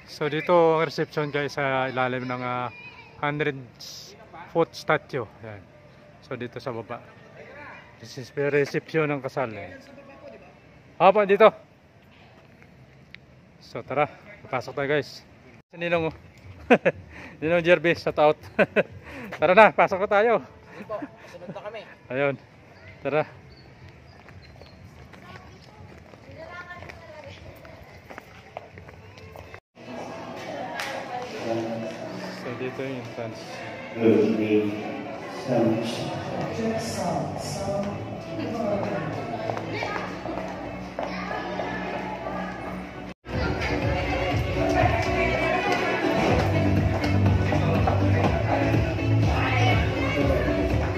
So dito ang reception guys sa ilalim ng 100-foot statue. Yan. So dito sa baba. This is the reception ng kasal. Hapa dito. So tara, pasok tayo guys. Ninong Ninong Jervis, shout out. Tara na, pasok na tayo. Dito, sunod na kami. Ayun. Tara. So dito yung entrance.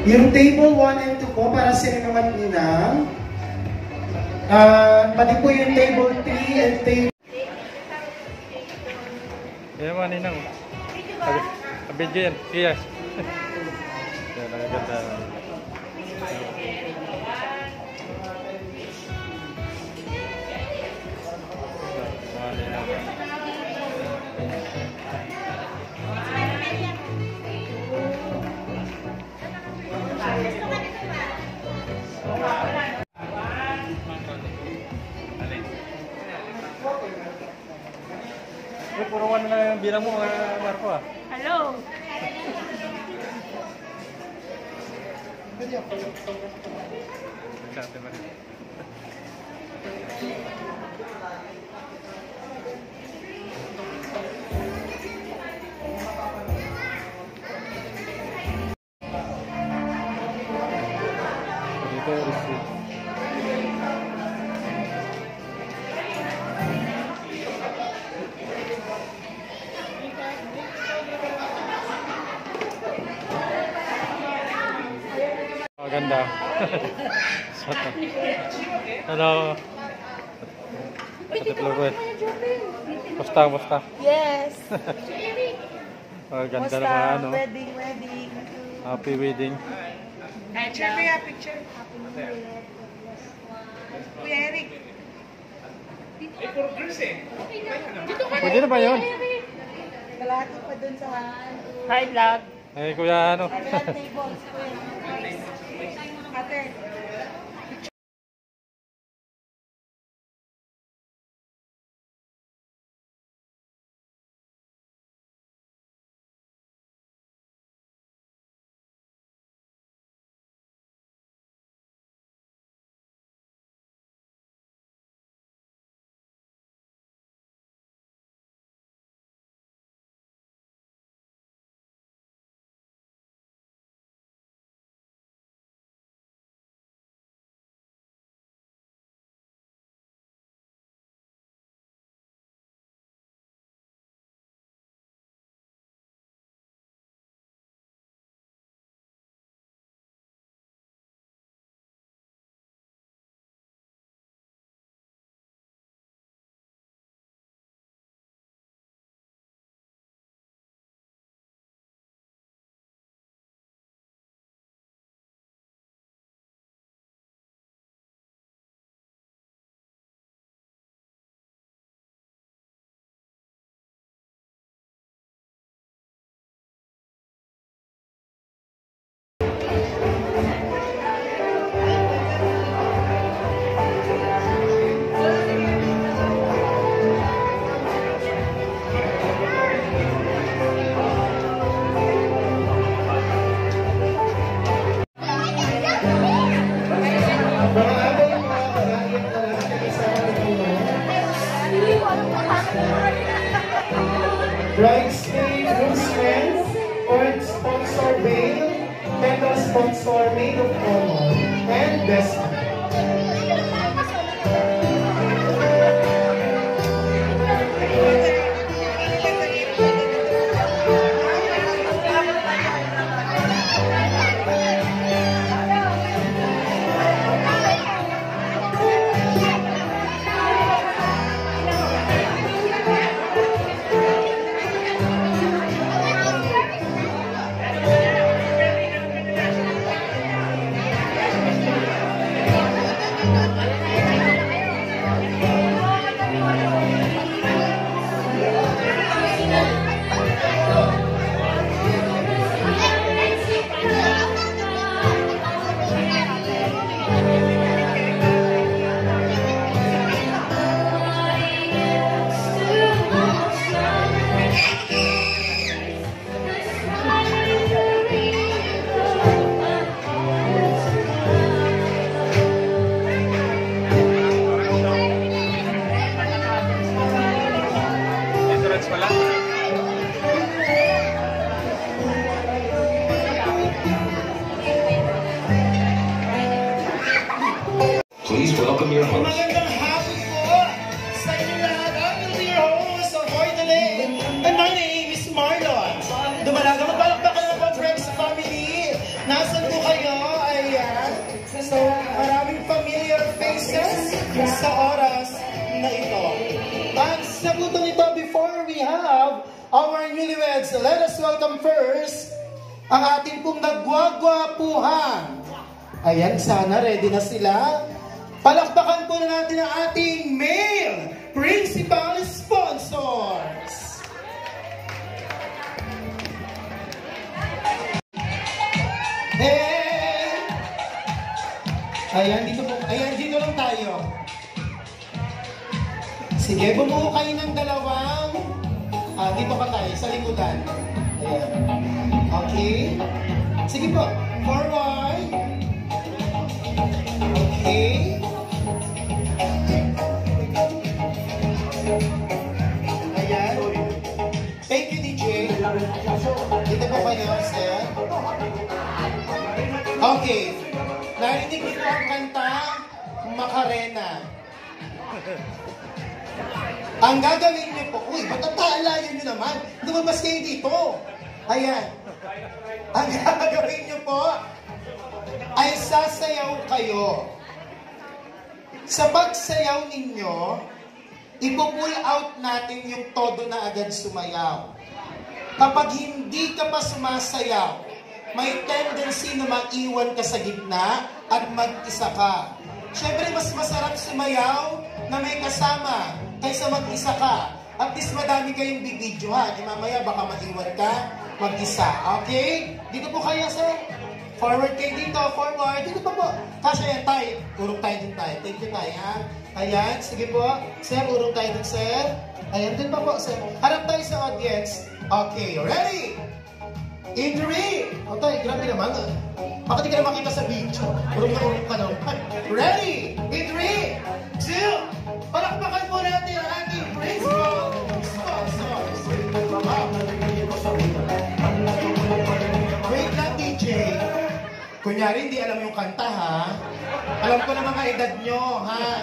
Yung table 1 and 2 po para sa inyo at ninang. Pati po yung table 3 and table... Yan mga ninang. Video yan. Yes. Yan, nagaganda. Mga ninang. Puro ano na yung bilang mo mga Marco ah. Hello! Chat ba rin? Dito receipt. Maganda. Hello. Ate Flor. Musta? Yes! Maganda naman ano. Wedding. Happy wedding. Picture. Kuya Eric. Pwede na ba yun? Kalahati pa dun sa... Hi, vlog. Eh, kuya ano? Kabilang tables. Ate. Bridesmaid, groomsmen, or sponsor veil, medal sponsor maid of honor, and best man. minuto nito before we have our newlyweds. Let us welcome first ang ating pong nagwagwapuhan. Ayan, sana ready na sila. Palakpakan po na natin ang ating male principal sponsors. Hey! Ayan, dito lang tayo. Sige, bumuo kayo ng dalawang, dito ka tayo, sa likudan. Ayan. Okay. Sige po, forward. Okay. Ayan. Thank you, DJ. Dito po kayo, sir. Okay. Narinig niyo ang kanta, Macarena. Ang gagawin niyo po, uy, ba't taalayan niyo naman? Lumabas kayo dito. Ayan. Ang gagawin niyo po, ay sasayaw kayo. Sa pagsayaw ninyo, ipo-pull out natin yung todo na agad sumayaw. Kapag hindi ka pa sumasayaw, may tendency na maiwan ka sa gitna at mag-isa ka. Siyempre, mas masarap sumayaw na may kasama kaysa mag-isa ka. At least madami kayong bibidyohan. Mamaya baka maiwan ka mag-isa. Okay? Dito po kayo, sir. Forward kayo dito. Forward. Dito po. Kasya yan tayo. Urong tayo din tayo. Thank you tayo, ha? Ayan. Sige po. Sir, urong tayo din, sir. Ayan din pa po, sir. Harap tayo sa audience. Okay. Ready? In 3. O tayo, grabe naman. Bakit di ka na makita sa video? Urong ka naman. Ready? In 3, 2, palakpakan po natin ang ating principal sponsors. Wait lang, DJ. Kunyari, hindi alam yung kanta, ha? Alam ko na mga edad nyo, ha?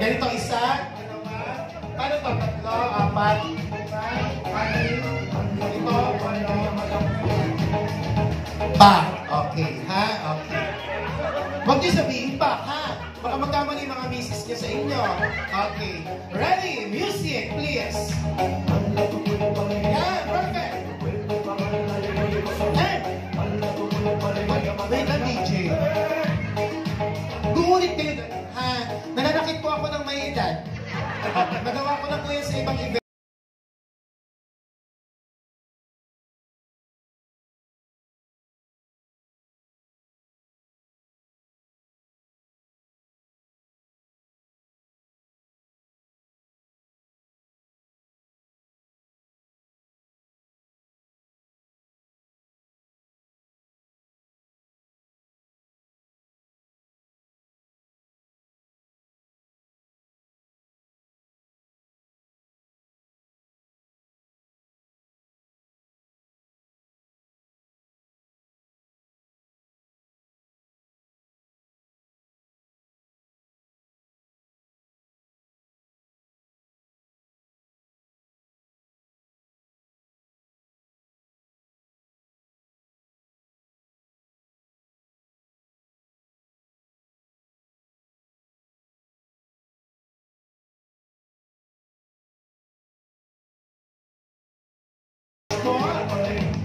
Ganito, isa. Paano to? Tatlo, apat. Ito. Back. Okay, ha? Okay. Huwag niyo sabihin back, ha? Baka magkamali yung mga misis niyo sa inyo. Okay. Ready? Music, please. Yeah, perfect. And, wait lang, DJ. Guulit kayo, ha? Nananakit po ako ng may edad. Nagawa ko na po yan sa ibang event.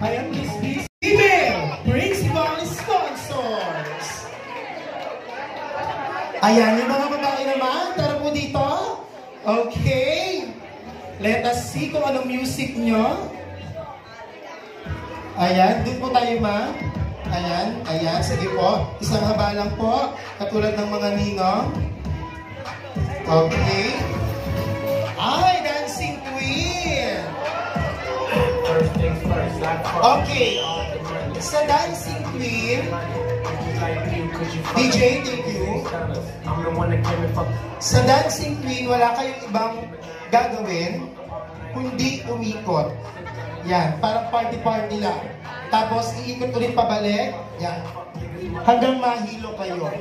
Ayan, please. Female principal sponsors. Ayan, yung mga babae naman. Tara po dito. Okay. Let us see kung anong music nyo. Ayan, doon po tayo, ma. Ayan, ayan. Sige po. Isang haba lang po. Katulad ng mga ninong. Okay. Ay, dancing queen. Okay. Sa dancing queen, DJ, thank you. Sa dancing queen, wala kayong ibang gagawin kundi umikot. Yan, parang party-party lang. Tapos, iikot ulit pabalik. Yan. Hanggang mahilo kayo.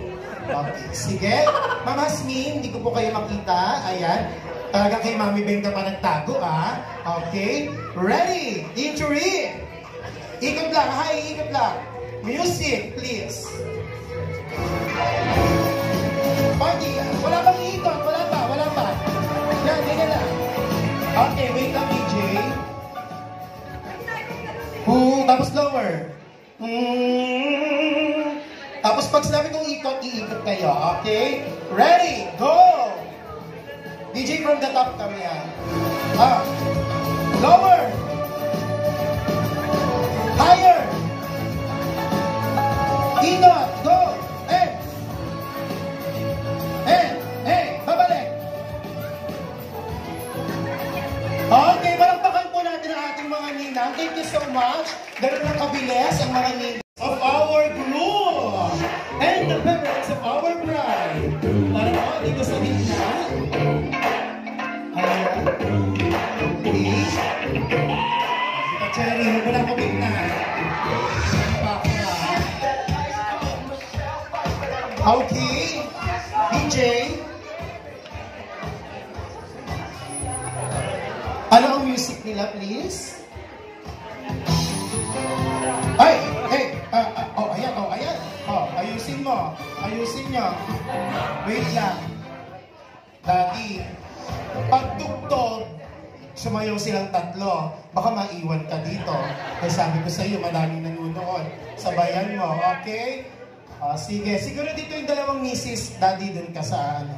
Okay, sige. Ma'am Hasmin, hindi ko po kayo makita. Ayan. Talaga kay Mami Beng ka pa nagtago, ah. Okay. Ready? Injury. Ikot lang, ha? Ikot lang. Music, please. Party. Wala bang ikot? Wala pa. Yan, ganyan lang. Okay, wait lang, DJ. Tapos lower. Tapos pag sinabi kong ikot, iikot kayo. Okay? Ready? Go! DJ from the top kami yan. Lower! Higher! Ikot! Go! Babalik! Okay, palakpakan po natin ang ating mga ninang. Thank you so much. Ganun ang kabilis ang mga ninang of our groom and the parents of our bride. Para po, dito sa gitna. Ayan. Please. Dito, Cherry, huwag mo lang po gitna. Okay. DJ. Ano ang music nila, please? Ayan. Ayusin mo. Ayusin nyo. Wait lang. Daddy, pagtugtog, sumayaw silang tatlo. Baka maiwan ka dito. Kaya sabi ko sa iyo, madaming nanonood. Sabayan mo, okay? Sige. Siguro dito yung dalawang misis. Daddy, dun ka sa ano.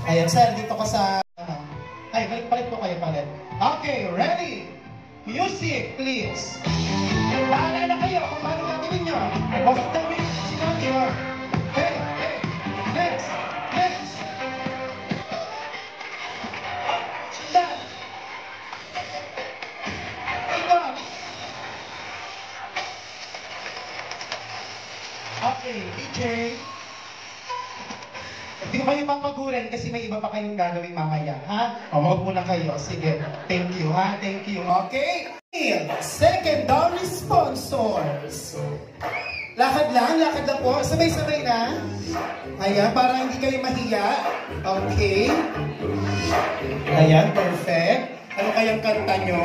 Ayan, sir, dito ka sa... palit po kayo palit. Okay, ready? Music, please. Bahala na kayo kung paano natin ninyo. Huwag namin sinabi. Hey, next. That. Ikaw. Okay, DJ. Hindi ko kayo mapaguran kasi may iba pa kayong gagawin mamaya, ha? Huwag muna kayo. Sige. Thank you, ha? Thank you. Okay? Secondary sponsors. Lakad lang po. Sabay-sabay na. Ayan, para hindi kayo mahiya. Okay. Ayan, perfect. Ano kayang kanta nyo?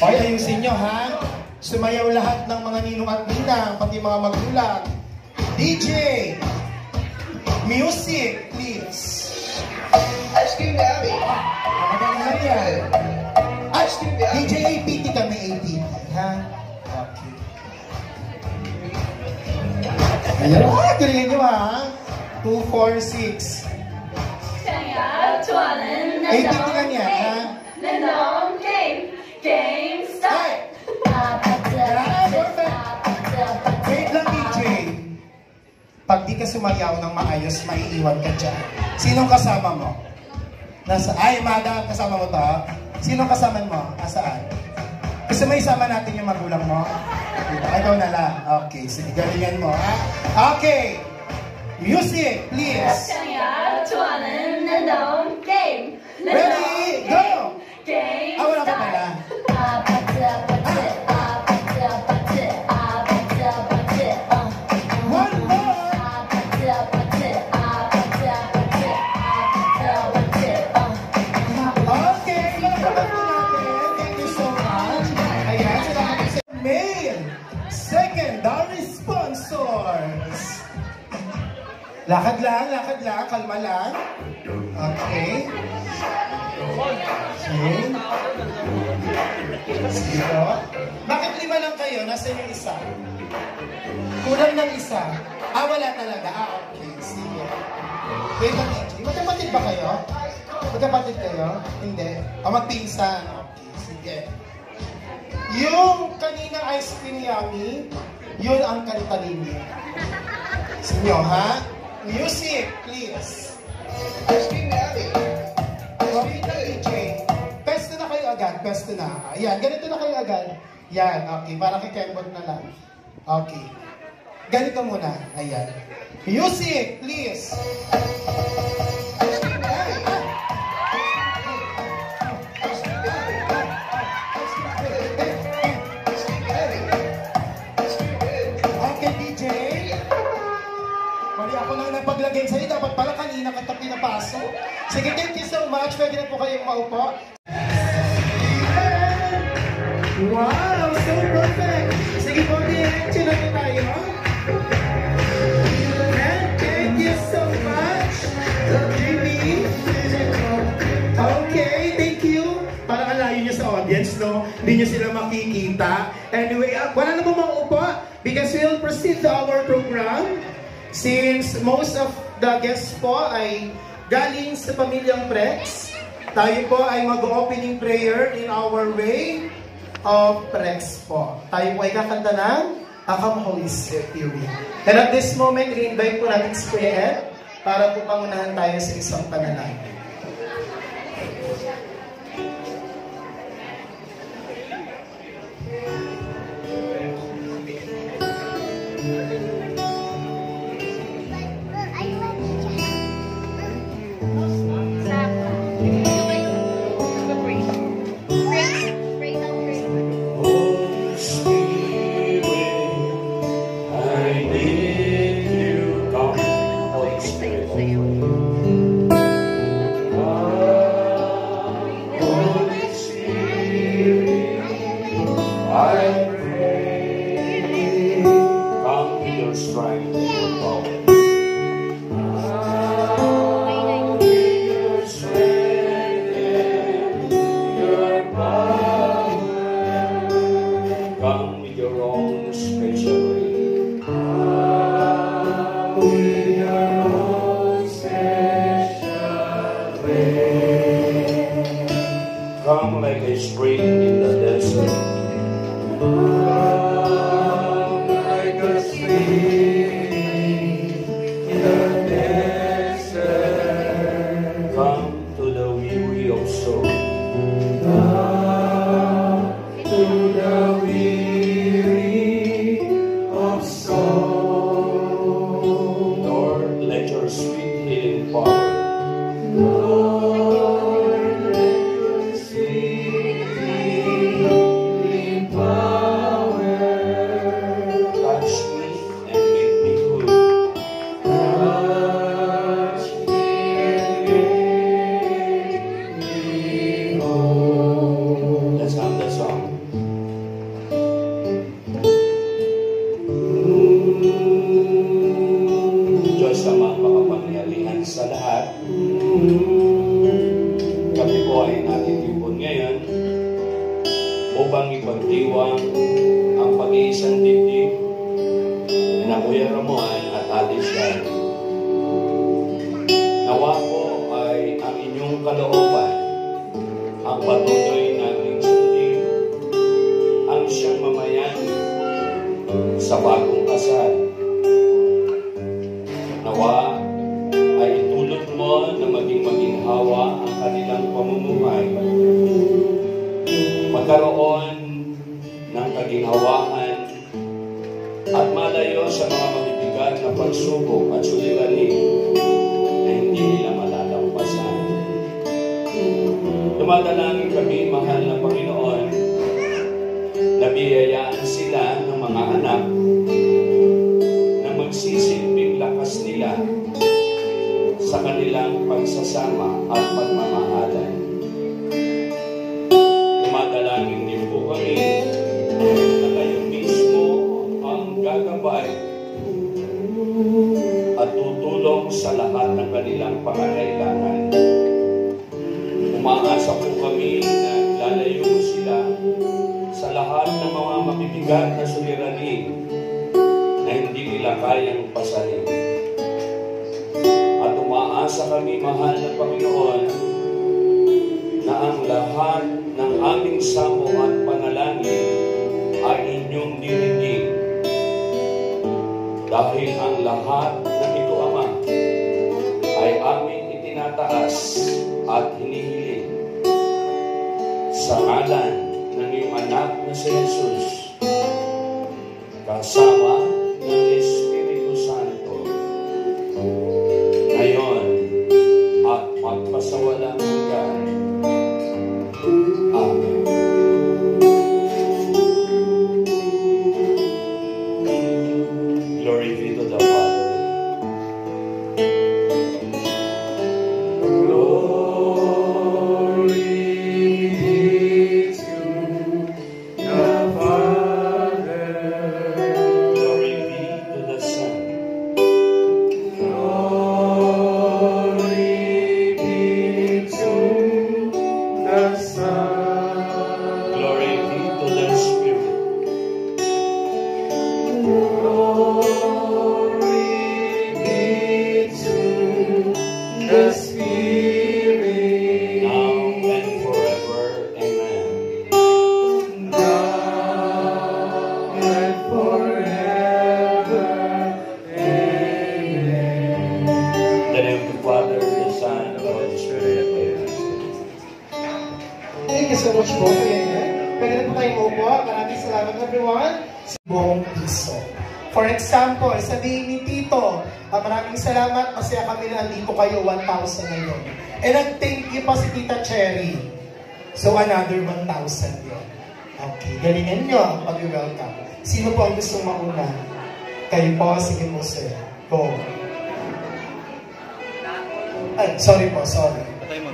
Okay, ayusin nyo, ha? Sumayaw lahat ng mga ninong at ninang, pati mga magulang. DJ! Music, please. Excuse me, Abby. Magaling lang yan. DJ APT kami, APT. Ha? Okay. Ayan. Galingan nyo ha. 2, 4, 6. APT ka niya, ha? Game start! Wait lang, DJ. Pag di ka sumayaw ng maayos, maiiwan ka dyan. Sinong kasama mo? Madam, kasama mo to? Sinong kasama mo? Asaan? Gusto mo isama natin yung magulang mo? Ikaw na lang. Okay, sige, galingan mo, ha? Okay! Music, please! Ready? Go! Wala ka pala. Secondary sponsors. Lakad lang, kalma lang. Okay. Sige po. Bakit 5 lang kayo? Nasaan yung isa? Kulang ng isa. Wala talaga. Okay. Sige. Wait, magkapatid ba kayo? Magkapatid kayo? Hindi. Magpinsan. Okay. Sige. Yung kanina ice cream yummy, yun ang kanta ninyo. Sinyo, ha? Music, please. Ice cream yummy. Okay na, DJ. Pesto na kayo agad. Pesto na. Ayan, ganito na kayo agad. Yan, okay. Para kay Kembot na lang. Okay. Ganito muna. Ayan. Music, please. Paglagay sa'yo, dapat pala kanina ka pinapasok. Sige, thank you so much. Pwede na po kayong maupo. Wow, so perfect. Sige po, diretso na tayo. And thank you so much, Jimmy. audience, no? Hindi nyo sila makikita. Anyway, wala namang maupo because we'll proceed to our program. Since most of the guests po ay galing sa pamilyang Prex, tayo po ay mag-opening prayer in our way of Prex po. Tayo po ay kakanta ng Come Holy Spirit. And at this moment, i-invite po natin si Kuya Ed para po pangunahan tayo sa isang panalangin. Come like a spring in the desert. Come like a spring in the desert. Come to the weary of soul. Come to the weary of soul. Lord, let your sweet healing power. Sa lahat, kami po ay natitipon ngayon upang ipagdiwang ang pag-iisang dibdib na Kuya Ramon at Ate Sian. Nawa po ay ang inyong kalooban ang patuloy naming sundin ang siyang mamayani sa bagong kasal. Nawa ay itulot mo na maging hawa ang kanilang pamumuhay. Magkaroon ng kaginhawaan at malayo sa mga mabibigat na pagsubok at suliranin na hindi nila malalampasan. Dumadalangin kami, mahal na Panginoon, na biyayaan sila ng mga anak na magsisilbing lakas nila sa kanilang pagsasama at pagmamahalan. Dumadalangin din po kami na kayo mismo ang gagabay at tutulong sa lahat ng kanilang pangangailangan. Umaasa po kami na lalayo sila sa lahat ng mga mabibigat na suliranin na hindi nila kayang pasanin. At umaasa kami, mahal na Panginoon, na ang lahat ng aming samo at panalangin ay inyong dirinig. Dahil ang lahat ng ito, Ama, ay aming itinataas at hinihiling sa ngalan ng iyong anak na si Jesus, kasama ng Espiritu Santo, ngayon at magpasawalang hanggan. Amen. Glory be to the Father. Glory be to the Father. Thank you so much po. Pwede na po tayo upo. Maraming salamat everyone. Buong piso. For example, sabihin ni Tito, maraming salamat kasi kami na andito kayo, 1,000 ngayon. And thank you pa si Tita Cherry. So another 1,000 yun. Okay, galingan nyo ang pag-welcome. Sino po ang gustong mauna? Kayo po, sige po sir. Go. Ay, sorry po, sorry.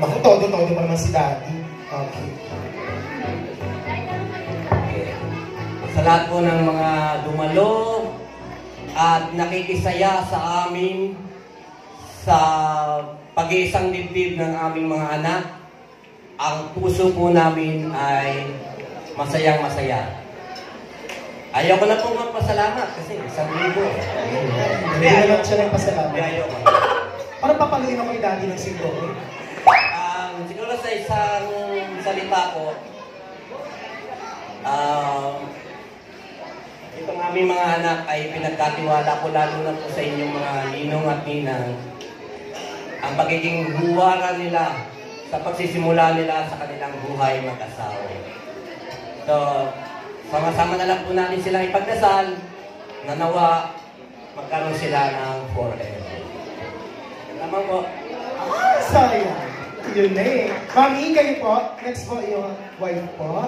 Naku, todo pa naman si Daddy. Okay. Sa lahat po ng mga dumalo at nakikisaya sa amin sa pag-iisang dibdib ng aming mga anak, ang puso po namin ay masayang masaya. Ayaw ko na po magpasalamat kasi 1,000. Hindi na lang siya nagpasalamat. Ayaw ko. Parang papaluin ako yung Daddy ng siguro. Siguro sa isang salita ko, itong aming mga anak ay pinagkatiwala ko lalo na po sa inyong mga ninong at ninang ang pagiging huwara nila sa pagsisimula nila sa kanilang buhay mag-asawa. So, sama-sama na lang po natin silang ipagdasal na nawa magkaroon sila ng forever. Naman po. Sayang. Yun na eh. Mami, kayo po. Next po yung wife po.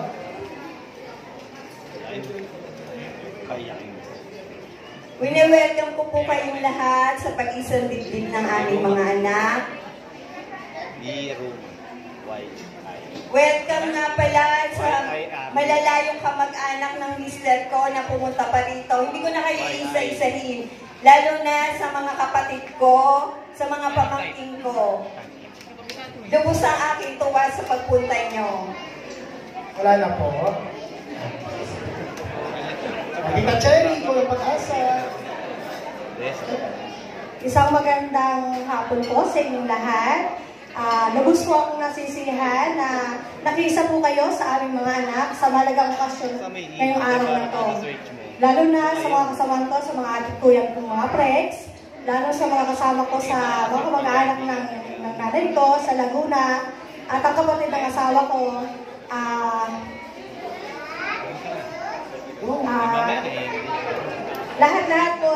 Wini-welcome ko po kayong lahat sa pag-isang dibdib ng aming mga anak. Welcome nga pala sa malalayong kamag-anak ng mister ko na pumunta pa rito. Hindi ko na kayo isa-isahin. Lalo na sa mga kapatid ko, sa mga pamangkin ko. Lubos ang aking tuwa sa pagpunta nyo. Wala na po. Tita Cherry, ko yung pag-asa. Isang magandang hapon po sa inyong lahat. Lubos po akong nasisihan na nakisa po kayo sa aming mga anak sa malagang okasyon ngayong araw na to. Lalo na sa mga kasama ko, sa mga adik kuyang kong mga prex, lalo sa mga kasama ko sa mga kamag-anak ng nanay ko sa Laguna, at ang kapatid ng asawa ko, lahat-lahat po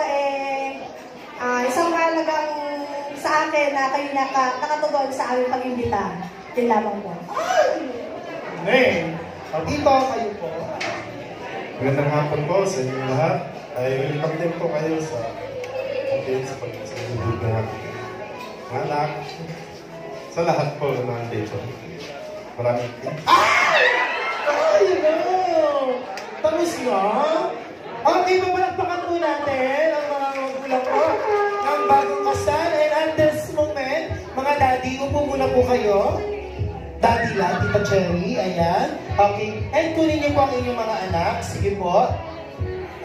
isang mahalagang sa akin na kayo nakatugon sa aming pag-imbita. Yan lamang po. Amen. Dito kayo po. Magandang hapon po sa inyo lahat. Ay welcome din po kayo sa pag-ibig ng aking anak. Sa lahat po na nandito. Maraming Ay, no! Tapos na? Okay, papalakpakan po natin ang mga magulang ko ng bagong kasal. And at this moment, mga daddy, upo muna po kayo. Daddy lang, Tita Cherry, ayan. Okay, and kunin niyo po ang inyong mga anak. Sige po.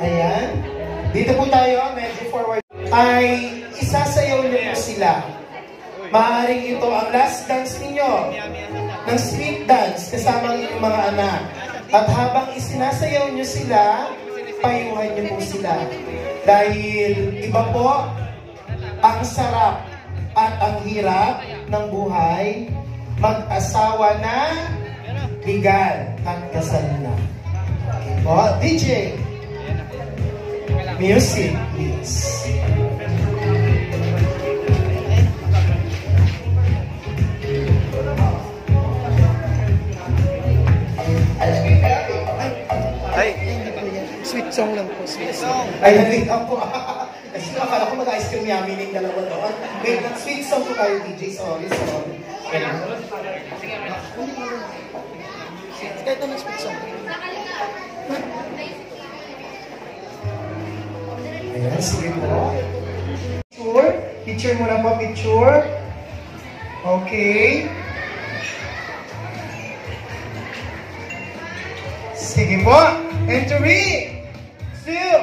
Ayan. Dito po tayo, medyo forward. Ay, isasayaw niyo po sila. Maaaring ito ang last dance ninyo ng street dance kasama ang inyong mga anak. At habang isinasayaw niyo sila, payuhan niyo po sila. Dahil iba po ang sarap at ang hirap ng buhay, mag-asawa na, legal at kasal na. Okay po, DJ. Music, please. Sweet song lang po, sweet song. Ay, nalate ako. Kasi akala ko mag-ice cream yummy ng dalawa doon. Wait, sweet song po tayo, DJ. Sorry. Kahit naman sweet song. Ayan, sige po. Picture muna po, picture. Okay. Sige po. Entry! Still!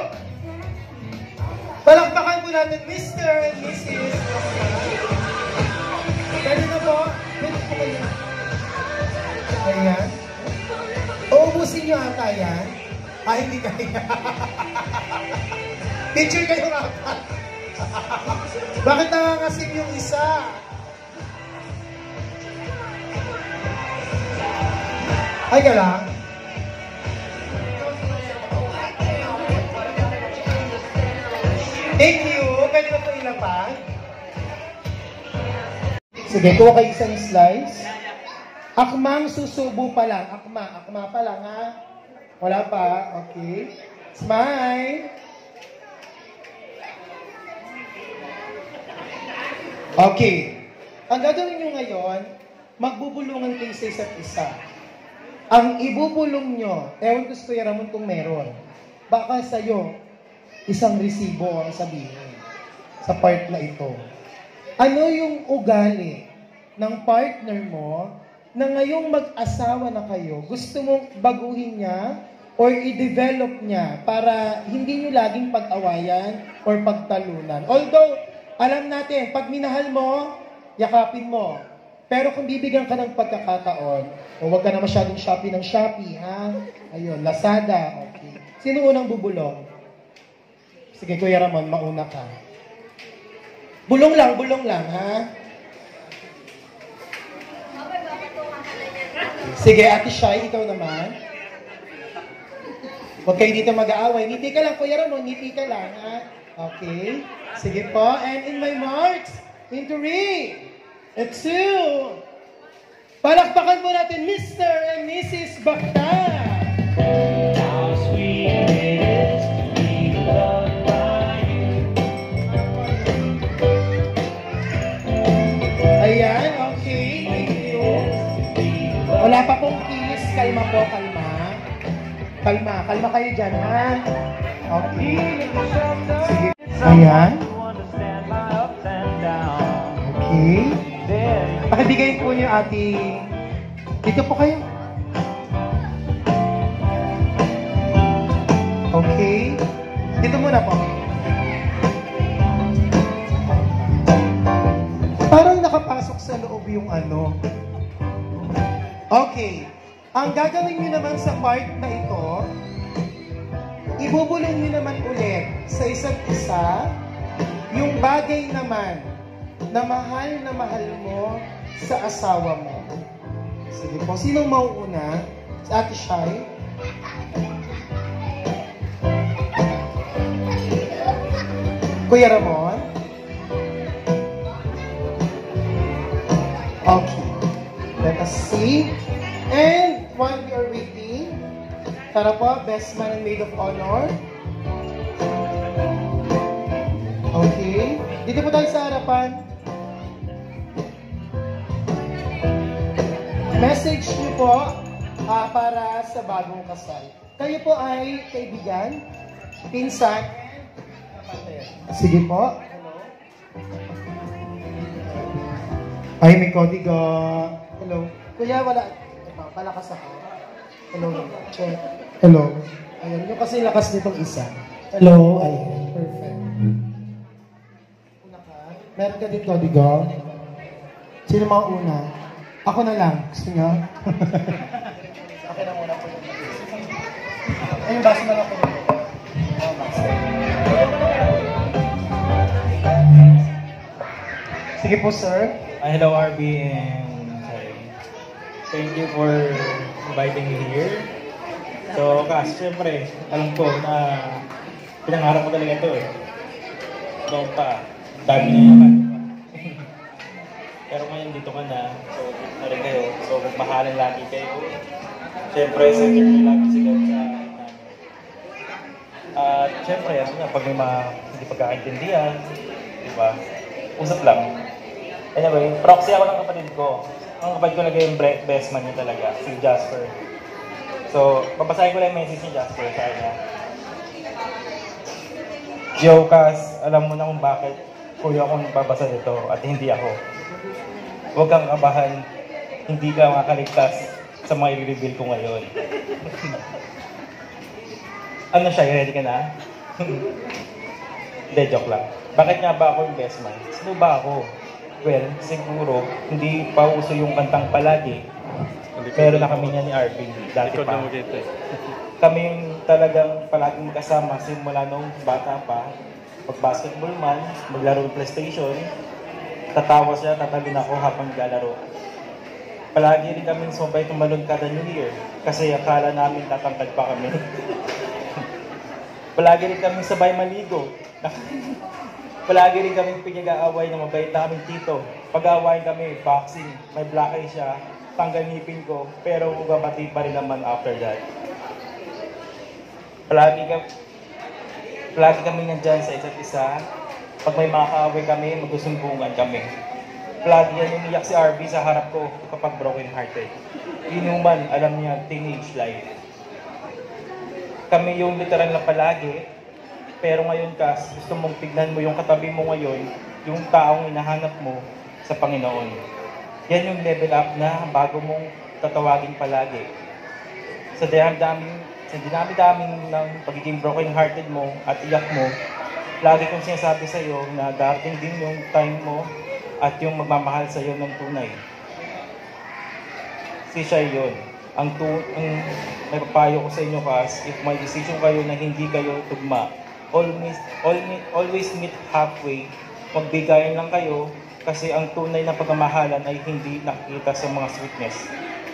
Palakpakan po natin, Mr. and Mrs. Pwede na po. Pwede po kayo. Ayan. Uubusin nyo ata yan. Ay, hindi kaya. Picture kayo ata. Bakit nangangasim yung isa? Ay ka lang. Thank you. Pwede ba ito ilapag? Sige, kuha kayo isang slice. Akmang susubo pa lang. Akma pa lang ha. Wala pa. Okay. Smile. Okay. Ang gagawin nyo ngayon, magbubulungan kayo sa isa't isa. Ang ibubulong nyo, ewan ko sa Kuya Ramon kung meron. Baka sa'yo, isang resibo ang sabihin sa part na ito. Ano yung ugali ng partner mo na ngayong mag-asawa na kayo, gusto mong baguhin niya or i-develop niya para hindi nyo laging pag-awayan or pagtalunan. Although, alam natin, pag minahal mo, yakapin mo. Pero kung bibigyan ka ng pagkakataon, o huwag ka na masyadong Shopee ng Shopee, ha? Ayun, Lazada, okay. Sino unang bubulong? Sige, Kuya Ramon, mauna ka. Bulong lang, ha? Sige, Ate Shai, ikaw naman. Huwag kayo dito mag-aaway. Ngiti ka lang, Kuya Ramon, ngiti ka lang, ha? Okay. Sige po, and in my marks, in 3, and 2, palakpakan po natin Mr. and Mrs. Bacta. Ayan, okay. Thank you. Wala pa pong kinis. Kalma po, kalma. Kalma kayo dyan, ha? Okay. Sige. Ayan. Okay. Pakibigay po niyo, Ate. Dito po kayo. Okay. Dito muna po. Parang nakapasok sa loob yung ano. Okay. Ang gagawin niyo naman sa part na ito, ibubulong niyo naman ulit sa isa't isa yung bagay naman na mahal mo sa asawa mo. Sige po. Sinong mauuna? Si Ate Shai? Kuya Ramon? Okay. Let us see. And while we are waiting, tara po, best man and maid of honor. Okay. Dito po tayo sa harapan. Message niyo po para sa bagong kasal. Kayo po ay kaibigan, pinsan, kapatid. Sige po. Hello. Ay, may kodigo. Hello. Kuya, wala. Palakas ako. Hello. Check. Hello. Ayun, yung kasi lakas nitong isa. Hello. Ayun. Perfect. Una ka. Meron ka din kodigo? Sino mga una? Ako na lang. Gusto niyo? Akin na muna po. Ayun, baso na lang po. Sige po, sir. Hello, RB, and thank you for inviting me here. So, Kas, syempre, alam ko na pinangarap mo talaga ito eh. Noon pa, dami na yaman. Pero ngayon dito ka na, so dito na rin kayo. So, magmahalan lagi kayo. Syempre, second nyo lagi sigaw sa namin. At syempre, pag may mga hindi pagkakaintindihan, di ba, usap lang. Anyway, proxy ako ng kapatid ko. Ang kapatid ko lagay yung best man niya talaga, si Jasper. So, babasahin ko lang yung message ni Jasper sa kanya. Yo, Kas, alam mo na kung bakit kuya akong babasa nito at hindi ako. Huwag kang kabahan, hindi ka makakaligtas sa mga i-reveal ko ngayon. Ano siya, ready ka na? Hindi, joke lang. Bakit nga ba ako yung best man? Sino ba ako? Well, siguro, hindi pa uso yung kantang palagi. Meron na kami niya ni Arvin, dati pa. Kami yung talagang palaging kasama simula nung bata pa. Mag-basketball man, maglaro ng PlayStation, tatawa siya, tatalon ako habang naglalaro. Palagi rin kami sumabay tumalon kada New Year kasi akala namin tatangkad pa kami. Palagi rin kami sabay maligo. Palagi rin kami pinag-aaway ng mabait na kaming tito. Pag-aawayin kami, boxing, may black eye siya, tanggal ngipin ko, pero magabati pa rin naman after that. Palagi kami nandyan sa isa't isa. Pag may makakaaway kami, magsusumbungan kami. Palagi yan umiyak si RB sa harap ko kapag broken hearted. Inuman, alam niya, teenage life. Kami yung literal na palagi, pero ngayon kas, gusto mong tignan mo yung katabi mo ngayon, yung taong hinahanap mo sa Panginoon. Yan yung level up na bago mong tatawagin palagi. Sa dinami-daming ng pagiging broken hearted mo at iyak mo, lagi kong sinasabi sa iyo na darating din yung time mo at yung magmamahal sa iyo ng tunay. Si siya yun. Ang may papayo ko sa inyo kas, if may decision kayo na hindi kayo tugma, always meet halfway. Magbigayan lang kayo kasi ang tunay na pagmamahalan ay hindi nakikita sa mga sweetness,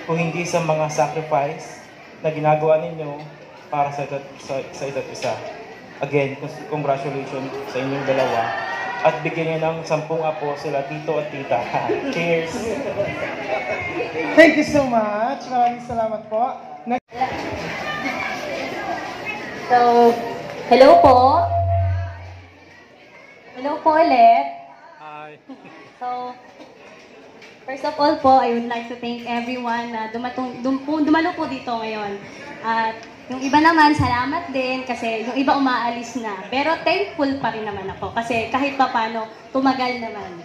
kung hindi sa mga sacrifice na ginagawa ninyo para sa isa't isa. Again, congratulations sa inyong dalawa. At bigyan niyo ng 10 apo sila tito at tita. Cheers! Thank you so much. Maraming salamat po. So, hello po. Hello po ulit. Hi. So, first of all po, I would like to thank everyone na dumalo po dito ngayon. At yung iba naman, salamat din kasi yung iba umaalis na. Pero thankful pa rin naman ako kasi kahit pa paano, tumagal naman.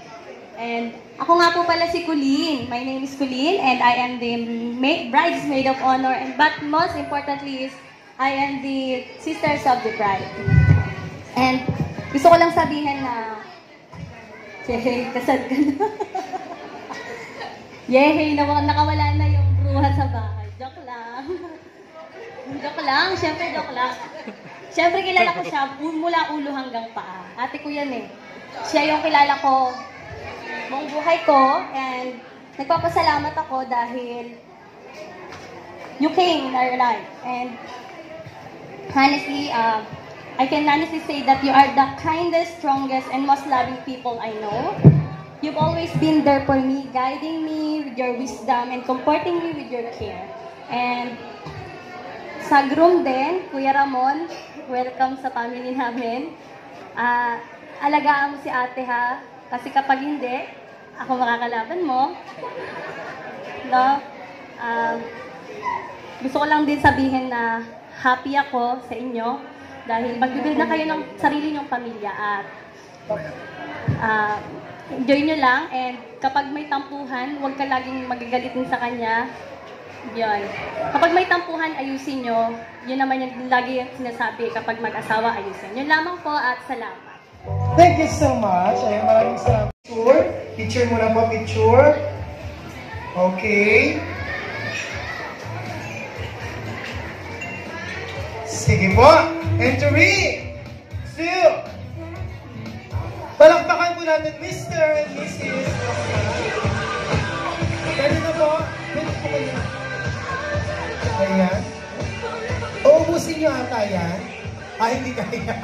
And ako nga po pala si Colleen. My name is Colleen and I am the bridesmaid of honor. But most importantly is, I am the sisters of the bride. And gusto ko lang sabihin na, yehey, kasal ka na. Yehey, nakawala na yung bruha sa bahay. Joke lang. Joke lang, syempre joke lang. Syempre kilala ko siya mula ulo hanggang paa. Ate ko yan eh. Siya yung kilala ko buong buhay ko and nagpapasalamat ako dahil you came in our life. And honestly, I can honestly say that you are the kindest, strongest, and most loving people I know. You've always been there for me, guiding me with your wisdom and comforting me with your care. And sa groom din, Kuya Ramon, welcome sa family namin. Alagaan mo si ate ha, kasi kapag hindi, ako makakalaban mo. No? Gusto ko lang din sabihin na happy ako sa inyo dahil magbibuild na kayo ng sarili nyong pamilya at enjoy nyo lang and kapag may tampuhan, huwag ka laging magagalitin sa kanya. Yun. Kapag may tampuhan, ayusin nyo. Yun naman yung lagi yung sinasabi kapag mag-asawa, ayusin. Yun lamang po at salamat. Thank you so much. Ayun, maraming salamat. Picture muna po, picture. Okay. Sige po. And 3, 2. Palakpakan po natin Mr. and Mrs. Pwede na po. Pwede po kayo. Ayan. Uubusin nyo ata yan. Ay, hindi kaya.